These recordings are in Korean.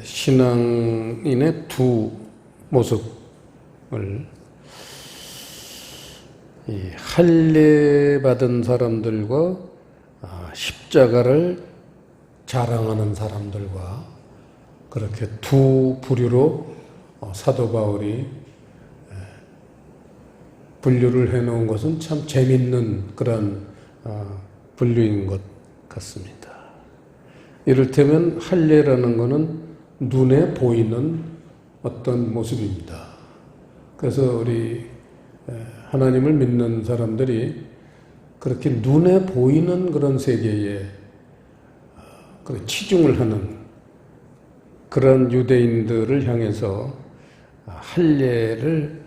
신앙인의 두 모습을 할례 받은 사람들과 십자가를 자랑하는 사람들과 그렇게 두 부류로 사도 바울이 분류를 해놓은 것은 참 재밌는 그런 분류인 것 같습니다. 이를테면 할례라는 것은 눈에 보이는 어떤 모습입니다. 그래서 우리 하나님을 믿는 사람들이 그렇게 눈에 보이는 그런 세계에 치중을 하는 그런 유대인들을 향해서 할례를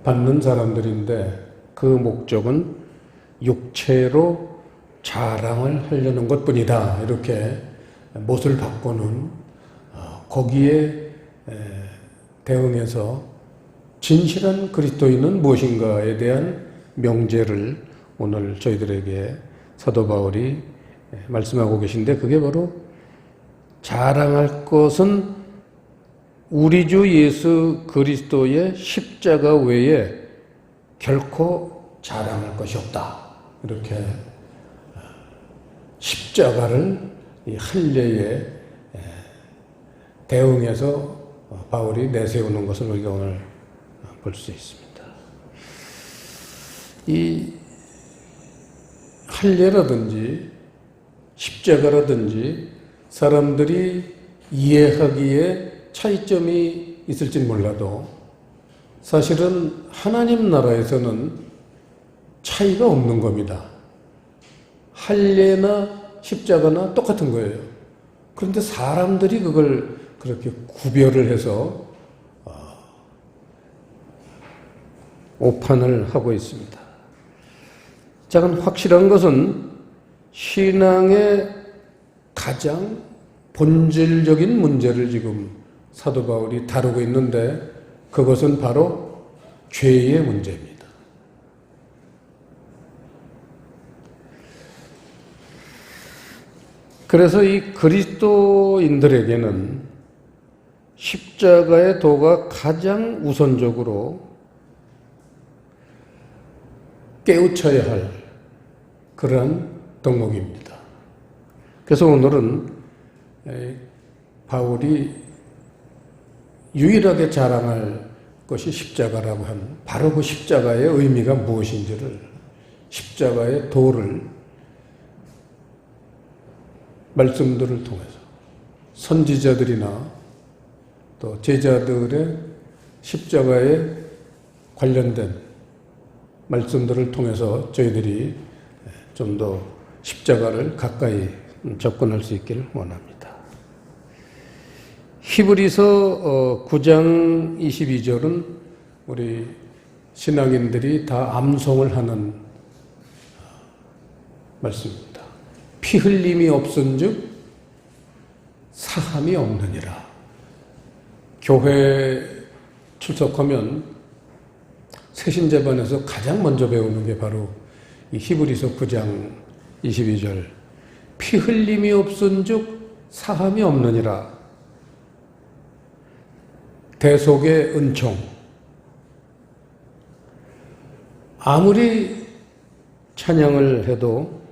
받는 사람들인데 그 목적은 육체로 자랑을 하려는 것뿐이다. 이렇게 못을 바꾸는 거기에 대응해서 진실한 그리스도인은 무엇인가에 대한 명제를 오늘 저희들에게 사도 바울이 말씀하고 계신데 그게 바로 자랑할 것은 우리 주 예수 그리스도의 십자가 외에 결코 자랑할 것이 없다. 이렇게 십자가를 이 할례에 대응해서 바울이 내세우는 것을 우리가 오늘 볼 수 있습니다. 이 할례라든지 십자가라든지 사람들이 이해하기에 차이점이 있을진 몰라도 사실은 하나님 나라에서는 차이가 없는 겁니다. 할례나 십자가나 똑같은 거예요. 그런데 사람들이 그걸 그렇게 구별을 해서 오판을 하고 있습니다. 자, 그럼 확실한 것은 신앙의 가장 본질적인 문제를 지금 사도 바울이 다루고 있는데 그것은 바로 죄의 문제입니다. 그래서 이 그리스도인들에게는 십자가의 도가 가장 우선적으로 깨우쳐야 할 그러한 덕목입니다. 그래서 오늘은 바울이 유일하게 자랑할 것이 십자가라고 한 바로 그 십자가의 의미가 무엇인지를 십자가의 도를 말씀들을 통해서 선지자들이나 또 제자들의 십자가에 관련된 말씀들을 통해서 저희들이 좀 더 십자가를 가까이 접근할 수 있기를 원합니다. 히브리서 9장 22절은 우리 신앙인들이 다 암송을 하는 말씀입니다. 피 흘림이 없은즉 사함이 없느니라. 교회 출석하면 새신제반에서 가장 먼저 배우는 게 바로 이 히브리서 9장 22절 피 흘림이 없은즉 사함이 없느니라. 대속의 은총. 아무리 찬양을 해도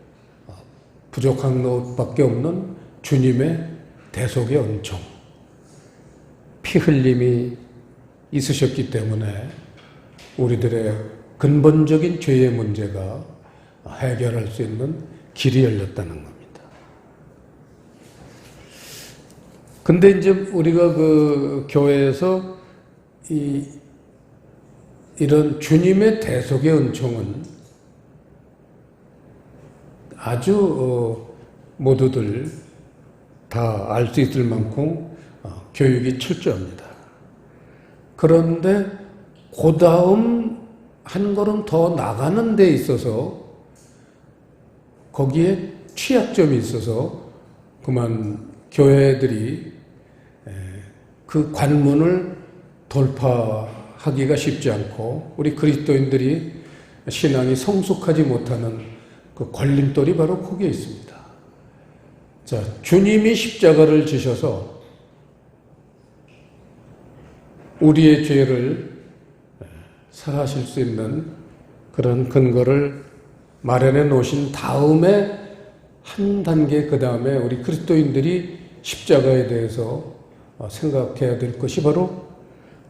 부족한 것밖에 없는 주님의 대속의 은총. 피 흘림이 있으셨기 때문에 우리들의 근본적인 죄의 문제가 해결할 수 있는 길이 열렸다는 겁니다. 근데 이제 우리가 그 교회에서 이런 주님의 대속의 은총은 아주 모두들 다 알 수 있을 만큼 교육이 철저합니다. 그런데 그 다음 한 걸음 더 나가는 데 있어서 거기에 취약점이 있어서 그만 교회들이 그 관문을 돌파하기가 쉽지 않고 우리 그리스도인들이 신앙이 성숙하지 못하는 그 걸림돌이 바로 거기에 있습니다. 자, 주님이 십자가를 지셔서 우리의 죄를 사하실 수 있는 그런 근거를 마련해 놓으신 다음에 한 단계 그 다음에 우리 그리스도인들이 십자가에 대해서 생각해야 될 것이 바로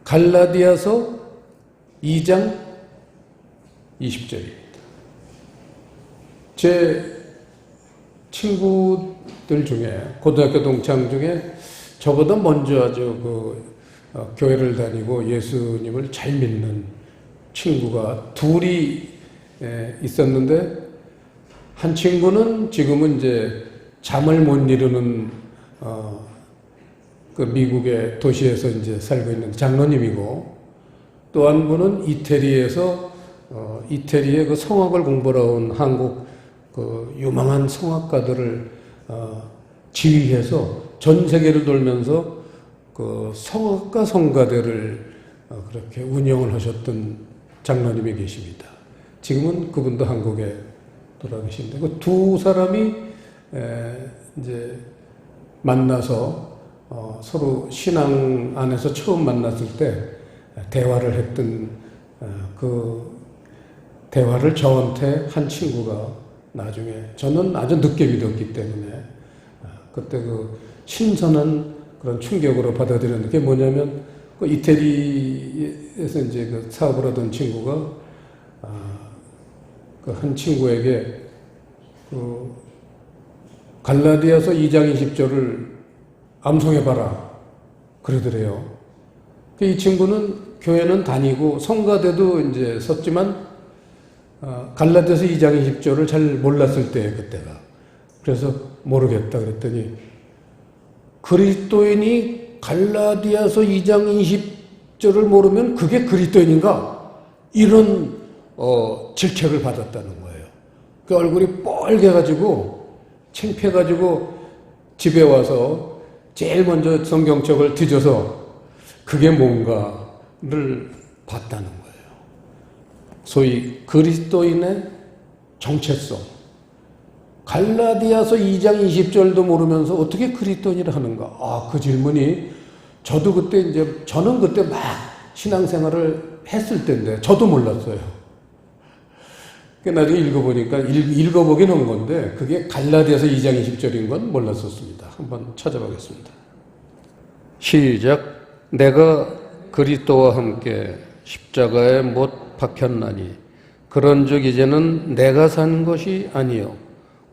갈라디아서 2장 20절입니다. 제 친구들 중에 고등학교 동창 중에 저보다 먼저 아주 교회를 다니고 예수님을 잘 믿는 친구가 둘이 있었는데 한 친구는 지금은 이제 잠을 못 이루는 그 미국의 도시에서 이제 살고 있는 장로님이고 또 한 분은 이태리에서 이태리의 그 성악을 공부하러 온 한국 그 유망한 성악가들을 지휘해서 전 세계를 돌면서 그 성악가 성가대를 그렇게 운영을 하셨던 장로님이 계십니다. 지금은 그분도 한국에 돌아가신데 그 두 사람이 이제 만나서 서로 신앙 안에서 처음 만났을 때 대화를 했던 그 대화를 저한테 한 친구가 나중에 저는 아주 늦게 믿었기 때문에 그때 그 신선한 그런 충격으로 받아들였는데 그게 뭐냐면 그 이태리에서 이제 그 사업을 하던 친구가 그 한 친구에게 그 갈라디아서 2장 20절을 암송해봐라 그러더래요. 이 친구는 교회는 다니고 성가대도 이제 섰지만 갈라디아서 2장 20절을 잘 몰랐을 때 그때가 그래서 모르겠다 그랬더니 그리스도인이 갈라디아서 2장 20절을 모르면 그게 그리스도인인가? 이런 질책을 받았다는 거예요. 그 얼굴이 뻘개가지고 창피해가지고 집에 와서 제일 먼저 성경책을 뒤져서 그게 뭔가를 봤다는 거예요. 소위 그리스도인의 정체성. 갈라디아서 2장 20절도 모르면서 어떻게 그리스도인이라 하는가? 그 질문이 저도 그때 이제 저는 그때 막 신앙생활을 했을 때인데 저도 몰랐어요. 나중에 읽어보니까 읽어보긴 한 건데 그게 갈라디아서 2장 20절인 건 몰랐었습니다. 한번 찾아보겠습니다. 시작. 내가 그리스도와 함께 십자가에 못 박혔나니 그런즉 이제는 내가 산 것이 아니요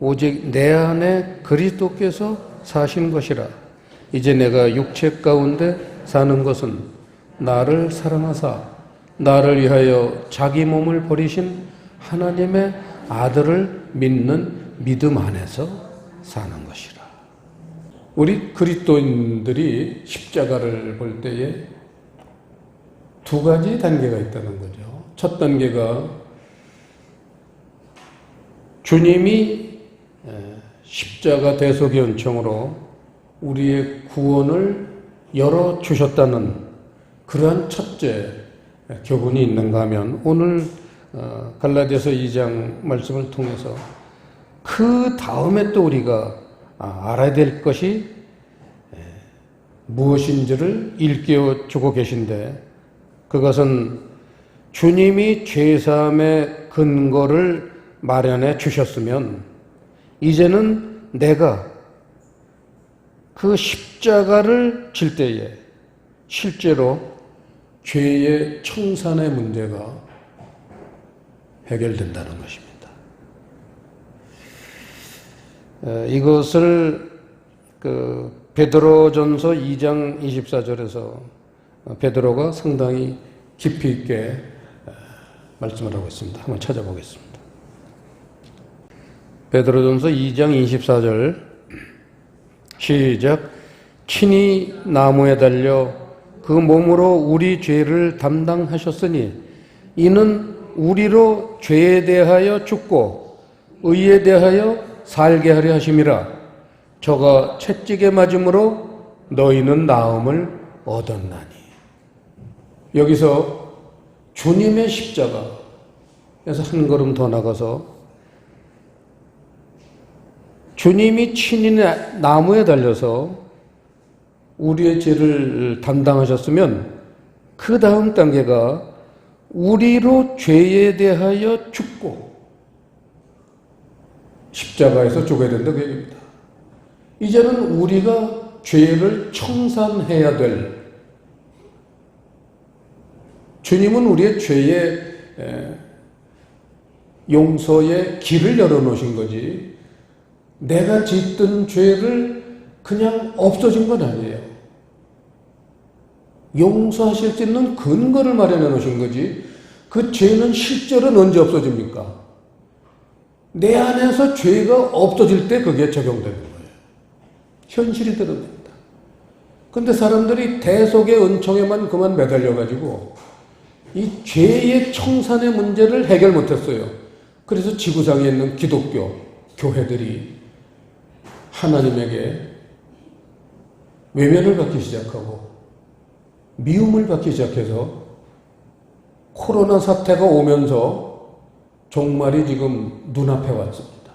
오직 내 안에 그리스도께서 사신 것이라. 이제 내가 육체 가운데 사는 것은 나를 사랑하사 나를 위하여 자기 몸을 버리신 하나님의 아들을 믿는 믿음 안에서 사는 것이라. 우리 그리스도인들이 십자가를 볼 때에 두 가지 단계가 있다는 거죠. 첫 단계가 주님이 십자가 대속의 은총으로 우리의 구원을 열어주셨다는 그러한 첫째 교훈이 있는가 하면 오늘 갈라디아서 2장 말씀을 통해서 그 다음에 또 우리가 알아야 될 것이 무엇인지를 일깨워 주고 계신데 그것은 주님이 죄사함의 근거를 마련해 주셨으면 이제는 내가 그 십자가를 질 때에 실제로 죄의 청산의 문제가 해결된다는 것입니다. 이것을 베드로전서 2장 24절에서 베드로가 상당히 깊이 있게 말씀을 하고 있습니다. 한번 찾아보겠습니다. 베드로전서 2장 24절 시작. 친히 나무에 달려 그 몸으로 우리 죄를 담당하셨으니 이는 우리로 죄에 대하여 죽고 의에 대하여 살게 하려 하심이라. 저가 채찍에 맞음으로 너희는 나음을 얻었나니. 여기서 주님의 십자가에서 한 걸음 더 나가서 주님이 친히 나무에 달려서 우리의 죄를 담당하셨으면 그 다음 단계가 우리로 죄에 대하여 죽고 십자가에서 죽어야 된다 그 얘기입니다. 이제는 우리가 죄를 청산해야 될, 주님은 우리의 죄의 용서의 길을 열어놓으신 거지 내가 짓던 죄를 그냥 없어진 건 아니에요. 용서하실 수 있는 근거를 마련해 놓으신 거지 그 죄는 실제로는 언제 없어집니까? 내 안에서 죄가 없어질 때 그게 적용되는 거예요. 현실이 드러납니다. 그런데 사람들이 대속의 은총에만 그만 매달려가지고 이 죄의 청산의 문제를 해결 못했어요. 그래서 지구상에 있는 기독교 교회들이 하나님에게 외면을 받기 시작하고 미움을 받기 시작해서 코로나 사태가 오면서 종말이 지금 눈앞에 왔습니다.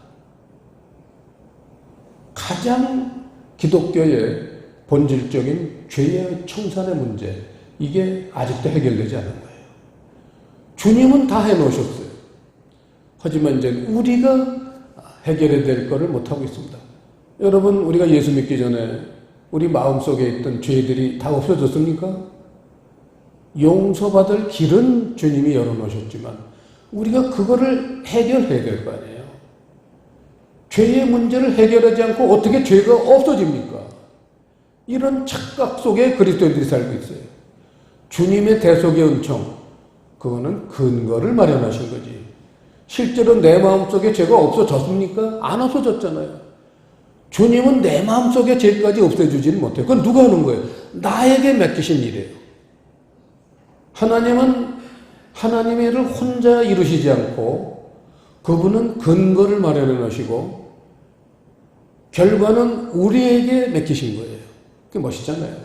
가장 기독교의 본질적인 죄의 청산의 문제, 이게 아직도 해결되지 않은 거예요. 주님은 다 해놓으셨어요. 하지만 이제 우리가 해결해야 될 거를 못하고 있습니다. 여러분, 우리가 예수 믿기 전에 우리 마음속에 있던 죄들이 다 없어졌습니까? 용서받을 길은 주님이 열어놓으셨지만 우리가 그거를 해결해야 될 거 아니에요. 죄의 문제를 해결하지 않고 어떻게 죄가 없어집니까? 이런 착각 속에 그리스도인들이 살고 있어요. 주님의 대속의 은총, 그거는 근거를 마련하신 거지. 실제로 내 마음속에 죄가 없어졌습니까? 안 없어졌잖아요. 주님은 내 마음속에 죄까지 없애주지는 못해요. 그건 누가 하는 거예요? 나에게 맡기신 일이에요. 하나님은 하나님의 일을 혼자 이루시지 않고 그분은 근거를 마련해 놓으시고 결과는 우리에게 맡기신 거예요. 그게 멋있잖아요.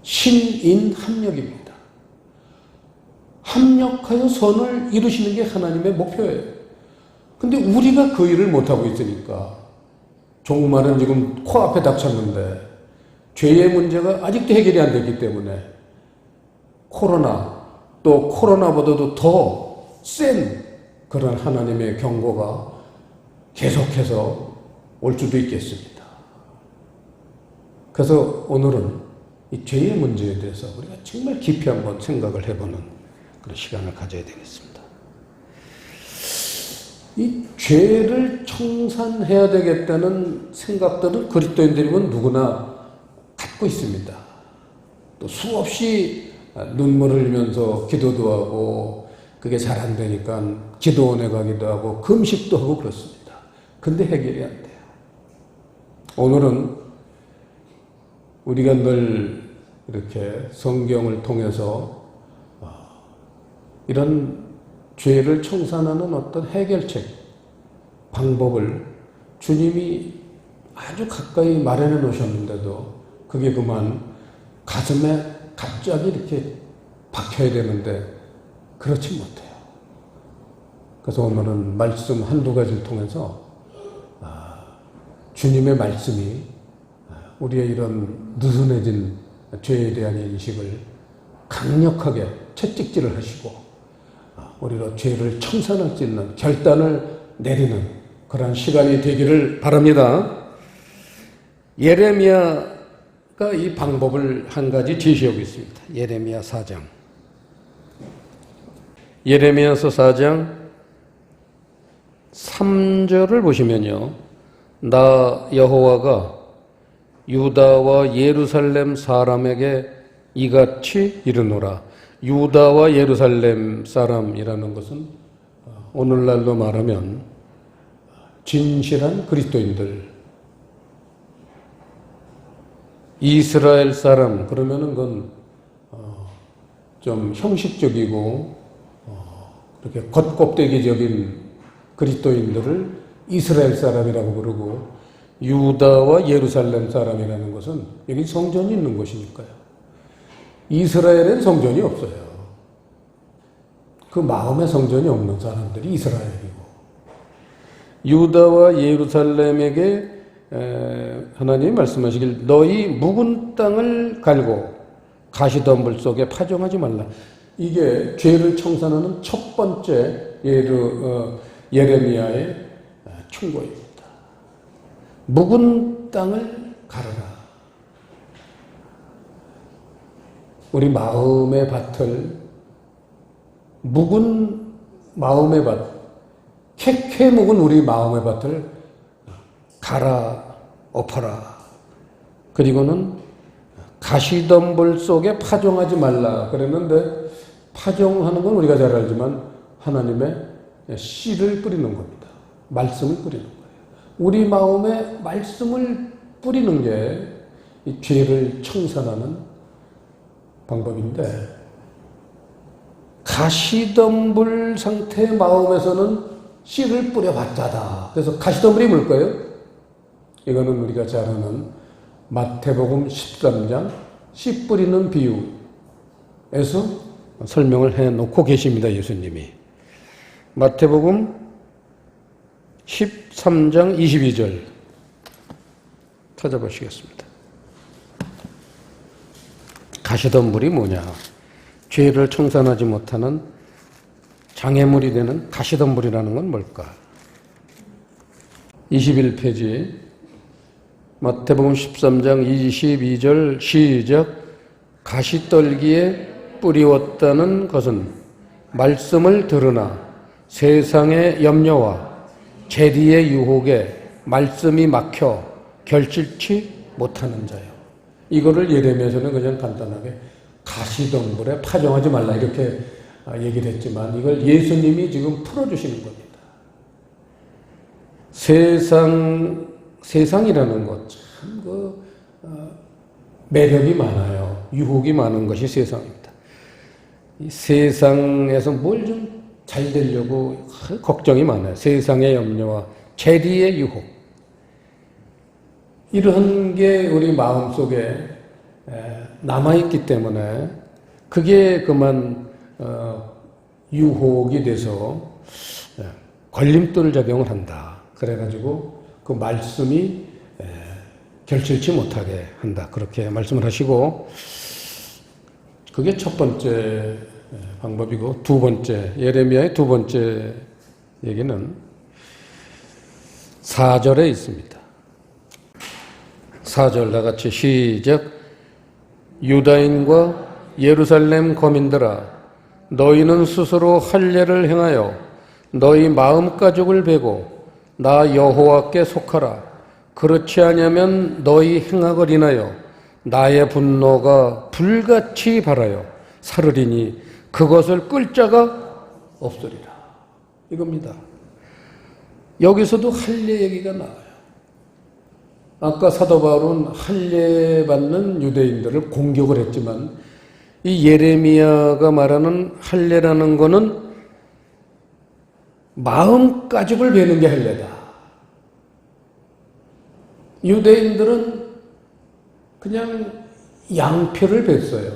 신인합력입니다. 합력하여 선을 이루시는 게 하나님의 목표예요. 근데 우리가 그 일을 못하고 있으니까 종말은 지금 코앞에 닥쳤는데 죄의 문제가 아직도 해결이 안 됐기 때문에 코로나, 또 코로나보다도 더 센 그런 하나님의 경고가 계속해서 올 수도 있겠습니다. 그래서 오늘은 이 죄의 문제에 대해서 우리가 정말 깊이 한번 생각을 해보는 그런 시간을 가져야 되겠습니다. 이 죄를 청산해야 되겠다는 생각들은 그리스도인들이면 누구나 갖고 있습니다. 또 수없이 눈물을 흘리면서 기도도 하고 그게 잘 안 되니까 기도원에 가기도 하고 금식도 하고 그렇습니다. 근데 해결이 안 돼요. 오늘은 우리가 늘 이렇게 성경을 통해서 이런 죄를 청산하는 어떤 해결책, 방법을 주님이 아주 가까이 마련해 놓으셨는데도 그게 그만 가슴에 갑자기 이렇게 박혀야 되는데 그렇지 못해요. 그래서 오늘은 말씀 한두 가지를 통해서 주님의 말씀이 우리의 이런 느슨해진 죄에 대한 인식을 강력하게 채찍질을 하시고 우리로 죄를 청산할 수 있는 결단을 내리는 그런 시간이 되기를 바랍니다. 예레미야가 이 방법을 한 가지 제시하고 있습니다. 예레미야 4장. 예레미야서 4장 3절을 보시면요. 나 여호와가 유다와 예루살렘 사람에게 이같이 이르노라. 유다와 예루살렘 사람이라는 것은 오늘날로 말하면 진실한 그리스도인들, 이스라엘 사람 그러면은 그건 좀 형식적이고 그렇게 겉껍데기적인 그리스도인들을 이스라엘 사람이라고 부르고 유다와 예루살렘 사람이라는 것은 여기 성전이 있는 곳이니까요. 이스라엘엔 성전이 없어요. 그 마음의 성전이 없는 사람들이 이스라엘이고 유다와 예루살렘에게 하나님이 말씀하시길 너희 묵은 땅을 갈고 가시덤불 속에 파종하지 말라. 이게 죄를 청산하는 첫 번째 예레미야의 충고입니다. 묵은 땅을 가르라. 우리 마음의 밭을, 묵은 마음의 밭, 캐캐 묵은 우리 마음의 밭을 갈아 엎어라. 그리고는 가시덤불 속에 파종하지 말라 그랬는데, 파종하는 건 우리가 잘 알지만 하나님의 씨를 뿌리는 겁니다. 말씀을 뿌리는 거예요. 우리 마음에 말씀을 뿌리는 게 이 죄를 청산하는 방법인데, 가시덤불 상태의 마음에서는 씨를 뿌려봤자다. 그래서 가시덤불이 뭘까요? 이거는 우리가 잘 아는 마태복음 13장 씨 뿌리는 비유에서 설명을 해놓고 계십니다. 예수님이. 마태복음 13장 22절 찾아보시겠습니다. 가시덤불이 뭐냐? 죄를 청산하지 못하는 장애물이 되는 가시덤불이라는 건 뭘까? 21페이지 마태복음 13장 22절 시작. 가시떨기에 뿌리웠다는 것은 말씀을 들으나 세상의 염려와 재리의 유혹에 말씀이 막혀 결실치 못하는 자요. 이거를 예레미야서는 그냥 간단하게 가시덤불에 파종하지 말라 이렇게 얘기를 했지만, 이걸 예수님이 지금 풀어주시는 겁니다. 세상이라는 것 참 매력이 많아요. 유혹이 많은 것이 세상입니다. 이 세상에서 뭘 좀 잘 되려고 걱정이 많아요. 세상의 염려와 재리의 유혹. 이런 게 우리 마음속에 남아있기 때문에 그게 그만 유혹이 돼서 걸림돌 작용을 한다. 그래가지고 그 말씀이 결실치 못하게 한다. 그렇게 말씀을 하시고, 그게 첫 번째 방법이고, 두 번째, 예레미야의 두 번째 얘기는 4절에 있습니다. 4절 다 같이 시작. 유다인과 예루살렘 거민들아, 너희는 스스로 할례를 행하여 너희 마음가죽을 베고 나 여호와께 속하라. 그렇지 아니하면 너희 행악을 인하여 나의 분노가 불같이 발하여 사르리니 그것을 끌 자가 없으리라. 이겁니다. 여기서도 할례 얘기가 나와요. 아까 사도 바울은 할례 받는 유대인들을 공격을 했지만, 이 예레미야가 말하는 할례라는 거는 마음가죽을 베는 게 할례다. 유대인들은 그냥 양피를 뱄어요.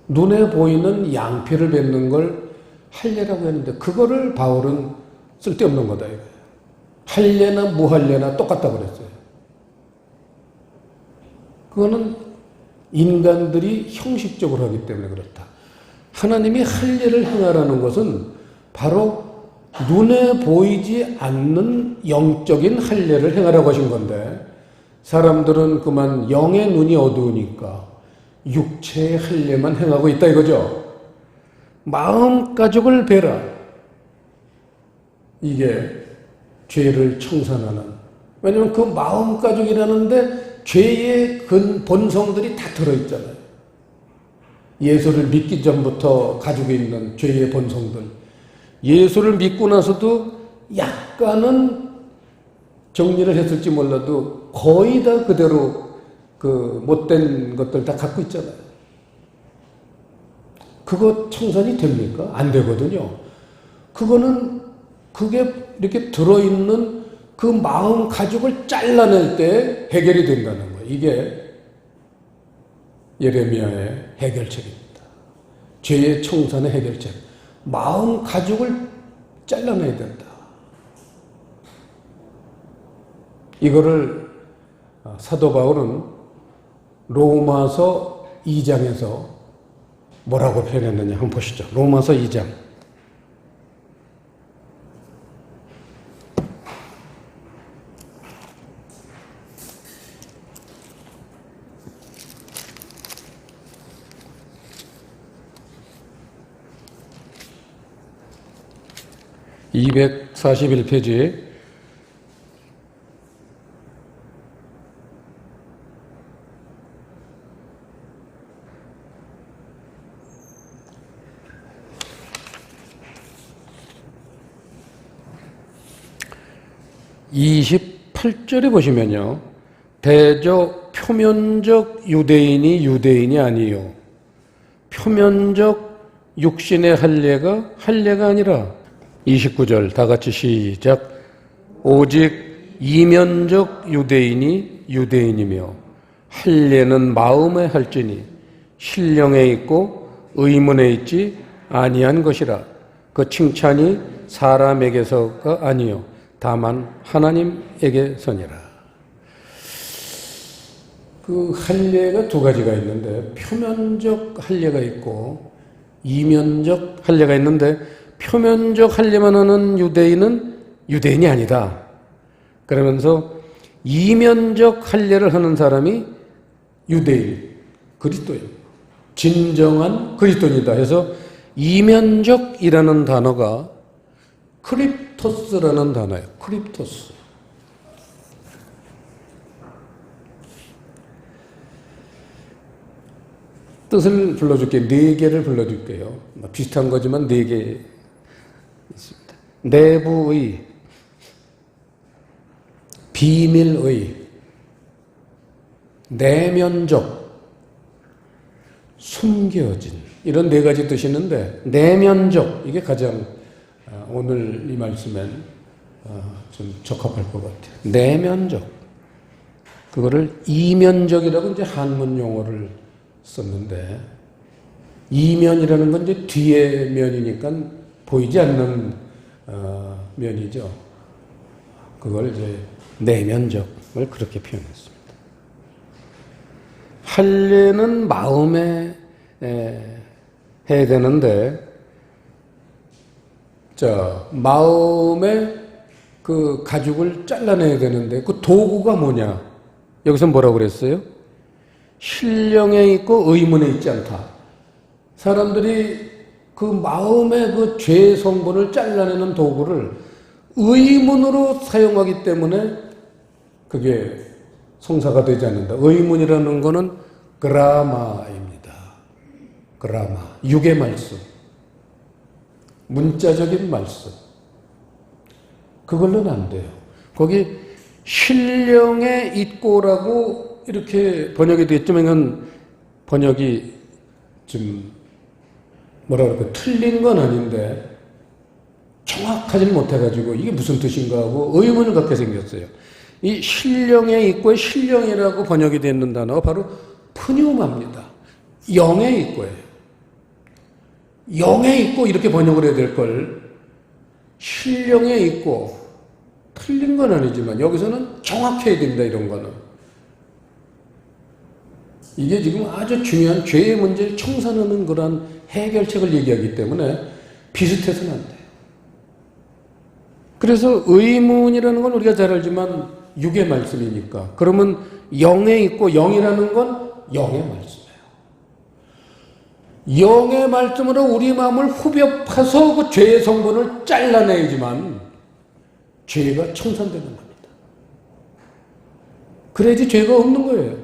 눈에 보이는 양피를 뱉는 걸 할례라고 했는데, 그거를 바울은 쓸데없는 거다 이거예요. 할례나 무할례나 똑같다고 그랬어요. 그거는 인간들이 형식적으로 하기 때문에 그렇다. 하나님이 할례를 행하라는 것은 바로 눈에 보이지 않는 영적인 할례를 행하라고 하신 건데, 사람들은 그만 영의 눈이 어두우니까 육체의 할례만 행하고 있다 이거죠. 마음가죽을 베라. 이게 죄를 청산하는, 왜냐하면 그 마음가죽이라는데 죄의 본성들이 다 들어있잖아요. 예수를 믿기 전부터 가지고 있는 죄의 본성들, 예수를 믿고 나서도 약간은 정리를 했을지 몰라도 거의 다 그대로 그 못된 것들 다 갖고 있잖아요. 그거 청산이 됩니까? 안 되거든요. 그거는 그게 이렇게 들어있는 그 마음 가죽을 잘라낼 때 해결이 된다는 거예요. 이게 예레미야의 해결책입니다. 죄의 청산의 해결책. 마음 가죽을 잘라내야 된다. 이거를 사도 바울은 로마서 2장에서 뭐라고 표현했느냐 한번 보시죠. 로마서 2장. (241페이지) (28절에) 보시면요, 대저 표면적 유대인이 유대인이 아니요 표면적 육신의 할례가 아니라, 29절 다 같이 시작. 오직 이면적 유대인이 유대인이며 할례는 마음에 할지니 신령에 있고 의문에 있지 아니한 것이라. 그 칭찬이 사람에게서가 아니요 다만 하나님에게서니라. 그 할례가 두 가지가 있는데, 표면적 할례가 있고 이면적 할례가 있는데, 표면적 할례만 하는 유대인은 유대인이 아니다. 그러면서 이면적 할례를 하는 사람이 유대인, 그리스도인, 진정한 그리스도인이다 해서 이면적이라는 단어가 크립토스라는 단어예요. 크립토스. 뜻을 불러줄게요. 네 개를 불러줄게요. 비슷한 거지만 네 개 있습니다. 내부의, 비밀의, 내면적, 숨겨진, 이런 네 가지 뜻이 있는데, 내면적, 이게 가장 오늘 이 말씀엔 좀 적합할 것 같아요. 내면적. 그거를 이면적이라고 이제 한문 용어를 썼는데, 이면이라는 건 이제 뒤에 면이니까 보이지 않는 면이죠. 그걸 이제 내면적을 그렇게 표현했습니다. 할례는 마음에 해야 되는데, 마음에 그 가죽을 잘라내야 되는데 그 도구가 뭐냐? 여기서 뭐라고 그랬어요? 신령에 있고 의문에 있지 않다. 사람들이 그 마음의 그 죄의 성분을 잘라내는 도구를 의문으로 사용하기 때문에 그게 성사가 되지 않는다. 의문이라는 거는 그라마입니다. 그라마, 육의 말씀, 문자적인 말씀. 그걸로는 안 돼요. 거기 신령에 있고라고 이렇게 번역이 됐지만, 이건 번역이 좀 뭐라 그럴까, 틀린 건 아닌데 정확하지는 못해가지고 이게 무슨 뜻인가 하고 의문을 갖게 생겼어요. 이 신령에 있고의 신령이라고 번역이 되는 단어가 바로 푸뉴마입니다. 영에 있고예요. 영에 있고 이렇게 번역을 해야 될 걸 신령에 있고, 틀린 건 아니지만 여기서는 정확해야 됩니다. 이런 거는. 이게 지금 아주 중요한 죄의 문제를 청산하는 그런 해결책을 얘기하기 때문에 비슷해서는 안 돼요. 그래서 의문이라는 건 우리가 잘 알지만 육의 말씀이니까, 그러면 영에 있고, 영이라는 건 영의 말씀이에요. 영의 말씀으로 우리 마음을 후벼 파서 그 죄의 성분을 잘라내야지만 죄가 청산되는 겁니다. 그래야지 죄가 없는 거예요.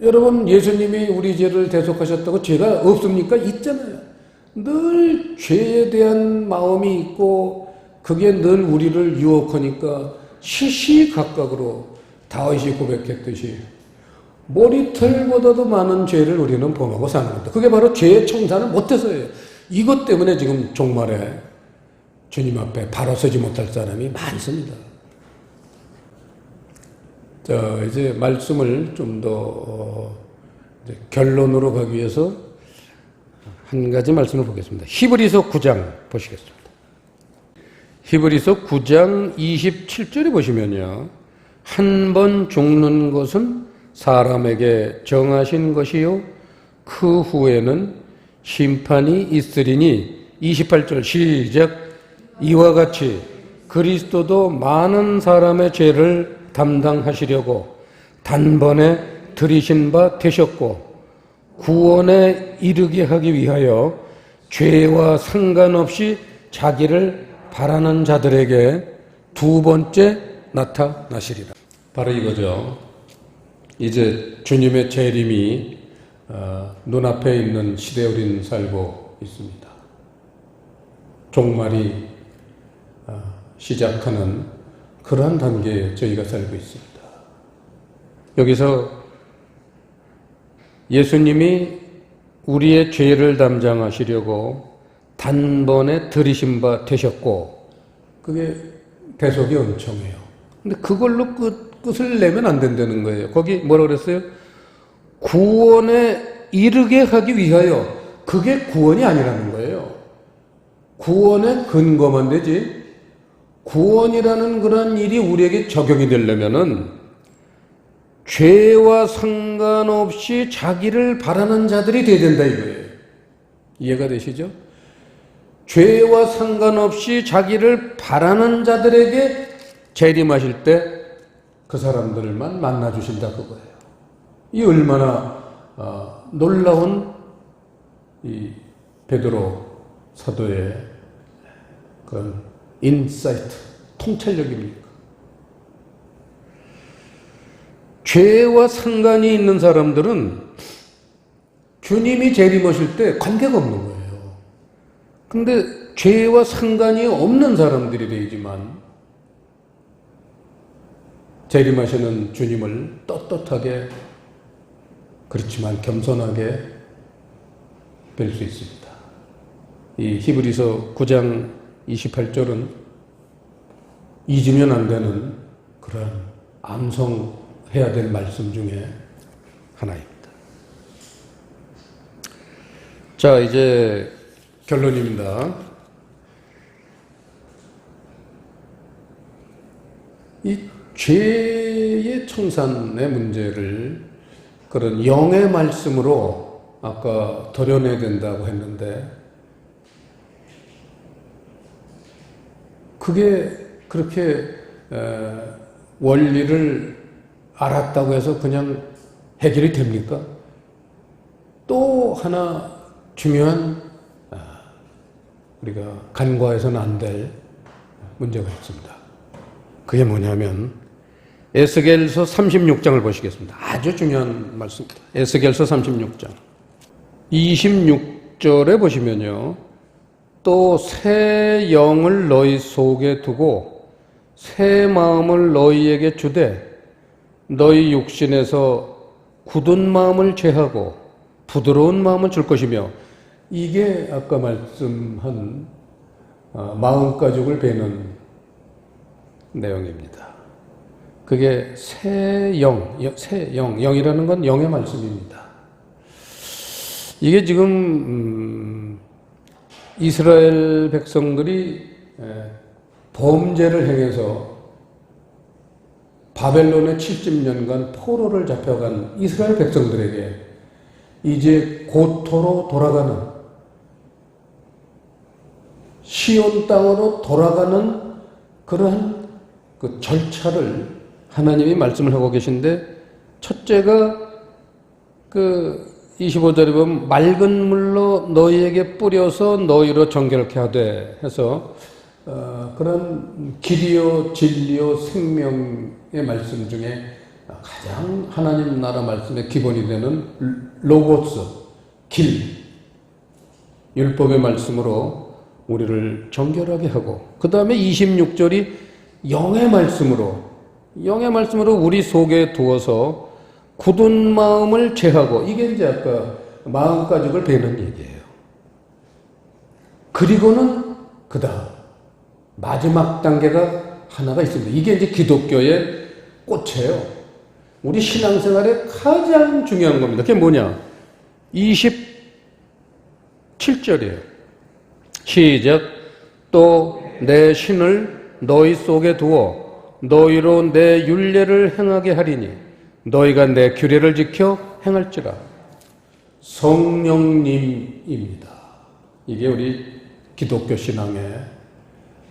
여러분, 예수님이 우리 죄를 대속하셨다고 죄가 없습니까? 있잖아요. 늘 죄에 대한 마음이 있고 그게 늘 우리를 유혹하니까 시시각각으로 다윗이 고백했듯이 머리털보다도 많은 죄를 우리는 범하고 사는 겁니다. 그게 바로 죄의 청산을 못해서예요. 이것 때문에 지금 종말에 주님 앞에 바로 서지 못할 사람이 많습니다. 자, 이제 말씀을 좀 더 결론으로 가기 위해서 한 가지 말씀을 보겠습니다. 히브리서 9장 보시겠습니다. 히브리서 9장 27절에 보시면요, 한 번 죽는 것은 사람에게 정하신 것이요 그 후에는 심판이 있으리니 28절 시작 이와 같이 그리스도도 많은 사람의 죄를 담당하시려고 단번에 들이신 바 되셨고 구원에 이르게 하기 위하여 죄와 상관없이 자기를 바라는 자들에게 두 번째 나타나시리라. 바로 이거죠. 이제 주님의 재림이 눈앞에 있는 시대에 우리는 살고 있습니다. 종말이 시작하는 그러한 단계에 저희가 살고 있습니다. 여기서 예수님이 우리의 죄를 담당하시려고 단번에 들이신 바 되셨고 그게 대속이 엄청해요. 근데 그걸로 끝을 내면 안 된다는 거예요. 거기 뭐라 그랬어요? 구원에 이르게 하기 위하여. 그게 구원이 아니라는 거예요. 구원의 근거만 되지 구원이라는 그런 일이 우리에게 적용이 되려면은 죄와 상관없이 자기를 바라는 자들이 돼야 된다 이거예요. 이해가 되시죠? 죄와 상관없이 자기를 바라는 자들에게 재림하실 때 그 사람들만 만나주신다 그거예요. 이 얼마나 놀라운 이 베드로 사도의 그런 인사이트, 통찰력입니까? 죄와 상관이 있는 사람들은 주님이 재림하실 때 관계가 없는 거예요. 근데 죄와 상관이 없는 사람들이 되지만 재림하시는 주님을 떳떳하게 그렇지만 겸손하게 뵐 수 있습니다. 이 히브리서 9장 28절은 잊으면 안 되는 그런 암송해야 될 말씀 중에 하나입니다. 자, 이제 결론입니다. 이 죄의 청산의 문제를 그런 영의 말씀으로 아까 도려내야 된다고 했는데 그게 그렇게 원리를 알았다고 해서 그냥 해결이 됩니까? 또 하나 중요한 우리가 간과해서는 안 될 문제가 있습니다. 그게 뭐냐면 에스겔서 36장을 보시겠습니다. 아주 중요한 말씀입니다. 에스겔서 36장 26절에 보시면요. 또 새 영을 너희 속에 두고 새 마음을 너희에게 주되 너희 육신에서 굳은 마음을 제하고 부드러운 마음을 줄 것이며 이게 아까 말씀한 마음가죽을 베는 내용입니다. 그게 새 영이라는 건 영의 말씀입니다. 이게 지금 이스라엘 백성들이 범죄를 행해서 바벨론에 70년간 포로를 잡혀간 이스라엘 백성들에게 이제 고토로 돌아가는 시온 땅으로 돌아가는 그러한 그 절차를 하나님이 말씀을 하고 계신데 첫째가 그 25절에 보면 맑은 물로 너희에게 뿌려서 너희로 정결케 하되 해서 그런 길이요 진리요 생명의 말씀 중에 가장 하나님 나라 말씀의 기본이 되는 로고스, 길, 율법의 말씀으로 우리를 정결하게 하고 그 다음에 26절이 영의 말씀으로 우리 속에 두어서 굳은 마음을 제하고 이게 이제 아까 마음가죽을 베는 얘기예요. 그리고는 그다음 마지막 단계가 하나가 있습니다. 이게 이제 기독교의 꽃이에요. 우리 신앙생활에 가장 중요한 겁니다. 그게 뭐냐? 27절이에요. 시작. 또 내 신을 너희 속에 두어 너희로 내 율례를 행하게 하리니 너희가 내 규례를 지켜 행할지라. 성령님입니다. 이게 우리 기독교 신앙의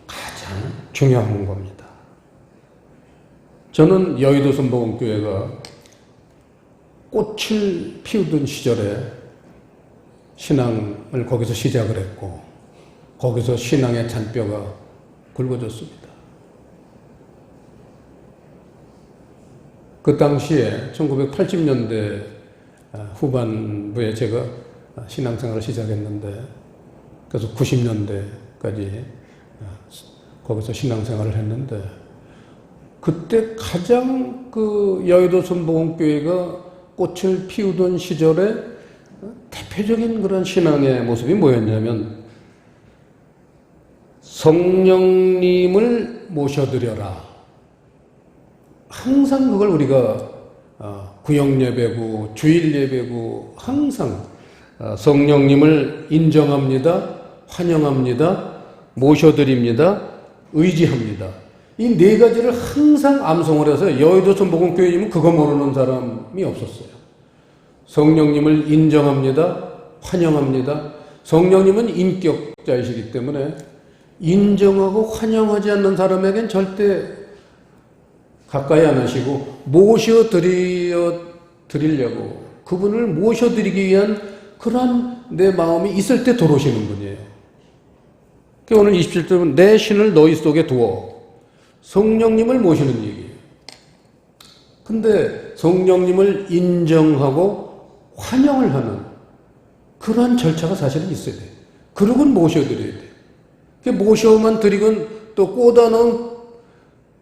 가장 중요한 겁니다. 저는 여의도 순복음교회가 꽃을 피우던 시절에 신앙을 거기서 시작을 했고 거기서 신앙의 잔뼈가 굵어졌습니다. 그 당시에 1980년대 후반부에 제가 신앙생활을 시작했는데 그래서 90년대까지 거기서 신앙생활을 했는데 그때 가장 그 여의도 순복음교회가 꽃을 피우던 시절에 대표적인 그런 신앙의 모습이 뭐였냐면 성령님을 모셔드려라. 항상 그걸 우리가 구역예배고 주일예배고 항상 성령님을 인정합니다. 환영합니다. 모셔드립니다. 의지합니다. 이 네 가지를 항상 암송을 해서 여의도 순복음교회님은 그거 모르는 사람이 없었어요. 성령님을 인정합니다. 환영합니다. 성령님은 인격자이시기 때문에 인정하고 환영하지 않는 사람에겐 절대 가까이 안 하시고 모셔드리려고 그분을 모셔드리기 위한 그러한 내 마음이 있을 때 들어오시는 분이에요. 오늘 27절은 내 신을 너희 속에 두어 성령님을 모시는 얘기예요. 근데 성령님을 인정하고 환영을 하는 그러한 절차가 사실은 있어야 돼요. 그러고는 모셔드려야 돼요. 모셔만 드리건 또 꽂아 놓은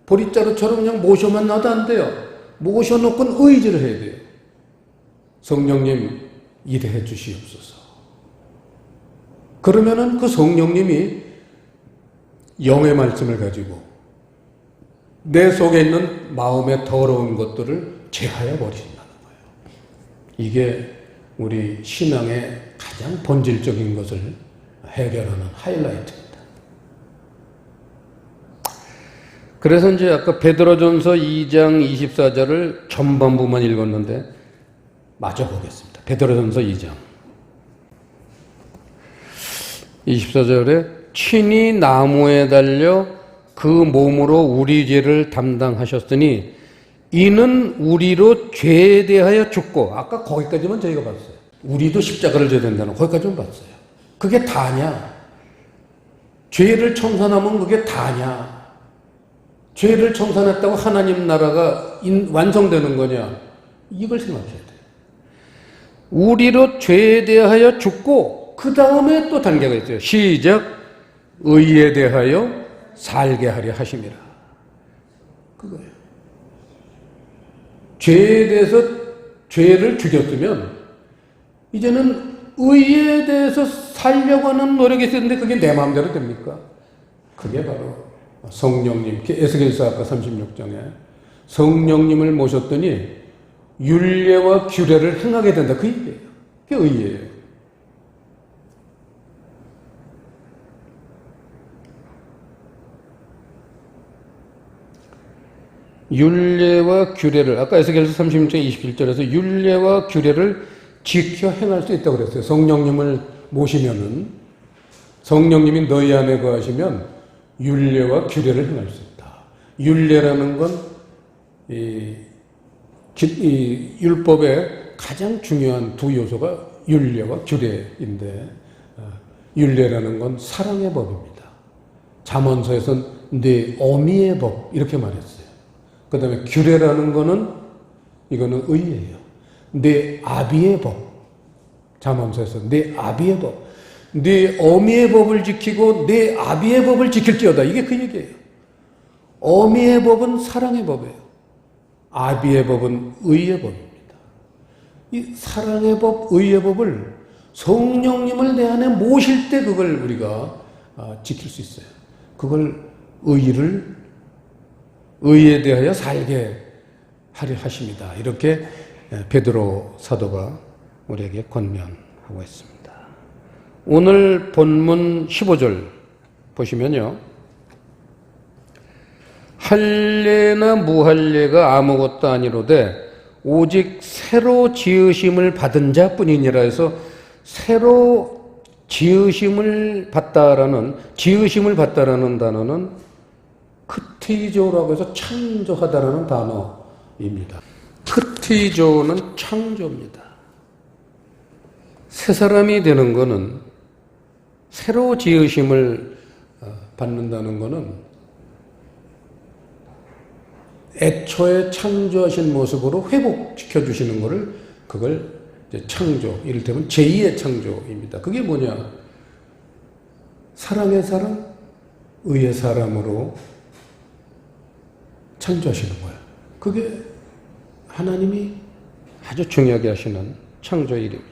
보릿자루처럼 그냥 모셔만 놔도 안 돼요. 모셔놓고는 의지를 해야 돼요. 성령님 일해 주시옵소서. 그러면은 그 성령님이 영의 말씀을 가지고 내 속에 있는 마음의 더러운 것들을 제하여 버리신다는 거예요. 이게 우리 신앙의 가장 본질적인 것을 해결하는 하이라이트입니다. 그래서 이제 아까 베드로전서 2장 24절을 전반부만 읽었는데 마저 보겠습니다. 베드로전서 2장 24절에 친히 나무에 달려 그 몸으로 우리 죄를 담당하셨으니 이는 우리로 죄에 대하여 죽고 아까 거기까지만 저희가 봤어요. 우리도 십자가를 져야 된다는 거기까지만 봤어요. 그게 다냐? 죄를 청산하면 그게 다냐? 죄를 청산했다고 하나님 나라가 완성되는 거냐? 이걸 생각해야 돼요. 우리로 죄에 대하여 죽고 그 다음에 또 단계가 있어요. 시작. 의에 대하여 살게 하려 하심이라. 그거예요. 죄에 대해서 죄를 죽였으면 이제는 의에 대해서 살려고 하는 노력이 있었는데 그게 내 마음대로 됩니까? 그게 바로 성령님, 에스겔서 아까 36장에 성령님을 모셨더니 율례와 규례를 행하게 된다. 그 얘기예요. 그게 의예요. 율례와 규례를 아까 에스겔서 36장 27절에서 율례와 규례를 지켜 행할 수 있다고 그랬어요. 성령님을 모시면은 성령님이 너희 안에 거하시면 율례와 규례를 행할 수 있다. 율례라는 건 이 율법의 가장 중요한 두 요소가 율례와 규례인데 율례라는 건 사랑의 법입니다. 잠언서에서는 네 어미의 법 이렇게 말했어요. 그 다음에 규례라는 거는 이거는 의예요. 네 아비의 법. 잠언서에서 네 아비의 법. 네 어미의 법을 지키고 네 아비의 법을 지킬지어다. 이게 그 얘기예요. 어미의 법은 사랑의 법이에요. 아비의 법은 의의 법입니다. 이 사랑의 법, 의의 법을 성령님을 내 안에 모실 때 그걸 우리가 지킬 수 있어요. 그걸 의에 대하여 살게 하려 하십니다. 이렇게 베드로 사도가 우리에게 권면하고 있습니다. 오늘 본문 15절 보시면요. 할례나 무할례가 아무것도 아니로되 오직 새로 지으심을 받은 자뿐이니라 해서 새로 지으심을 받다라는 단어는 크티조라고 해서 창조하다라는 단어입니다. 크티조는 창조입니다. 새 사람이 되는 것은 새로 지으심을 받는다는 것은 애초에 창조하신 모습으로 회복시켜 주시는 것을 그걸 이제 창조, 이를테면 제2의 창조입니다. 그게 뭐냐? 사랑의 사람, 의의 사람으로 창조하시는 거예요. 그게 하나님이 아주 중요하게 하시는 창조의 일입니다.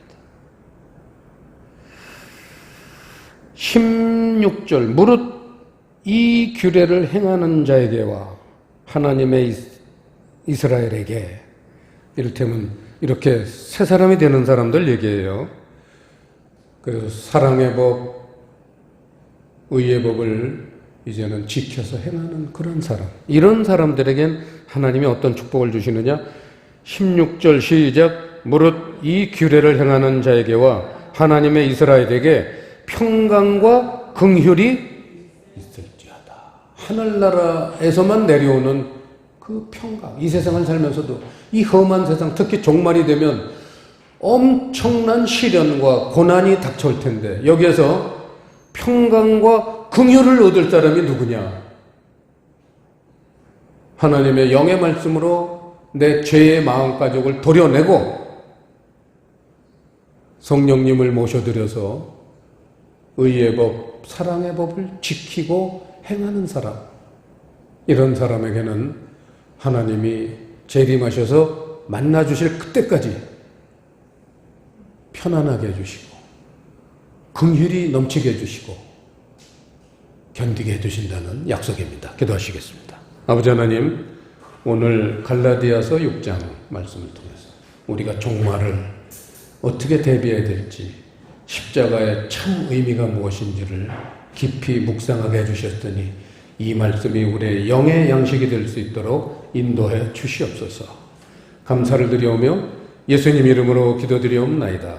16절 무릇 이 규례를 행하는 자에게와 하나님의 이스라엘에게, 이를테면 이렇게 새 사람이 되는 사람들 얘기해요. 그 사랑의 법, 의의 법을 이제는 지켜서 행하는 그런 사람, 이런 사람들에겐 하나님이 어떤 축복을 주시느냐? 16절 시작. 무릇 이 규례를 행하는 자에게와 하나님의 이스라엘에게 평강과 긍휼이 있을지어다. 하늘나라에서만 내려오는 그 평강, 이 세상을 살면서도 이 험한 세상, 특히 종말이 되면 엄청난 시련과 고난이 닥쳐올 텐데 여기에서 평강과 긍휼을 얻을 사람이 누구냐? 하나님의 영의 말씀으로 내 죄의 마음가짐을 도려내고 성령님을 모셔드려서 의의 법, 사랑의 법을 지키고 행하는 사람, 이런 사람에게는 하나님이 재림하셔서 만나주실 그때까지 편안하게 해주시고 긍휼이 넘치게 해주시고 견디게 해주신다는 약속입니다. 기도하시겠습니다. 아버지 하나님, 오늘 갈라디아서 6장 말씀을 통해서 우리가 종말을 어떻게 대비해야 될지, 십자가의 참 의미가 무엇인지를 깊이 묵상하게 해주셨더니 이 말씀이 우리의 영의 양식이 될 수 있도록 인도해 주시옵소서. 감사를 드리오며 예수님 이름으로 기도드리옵나이다.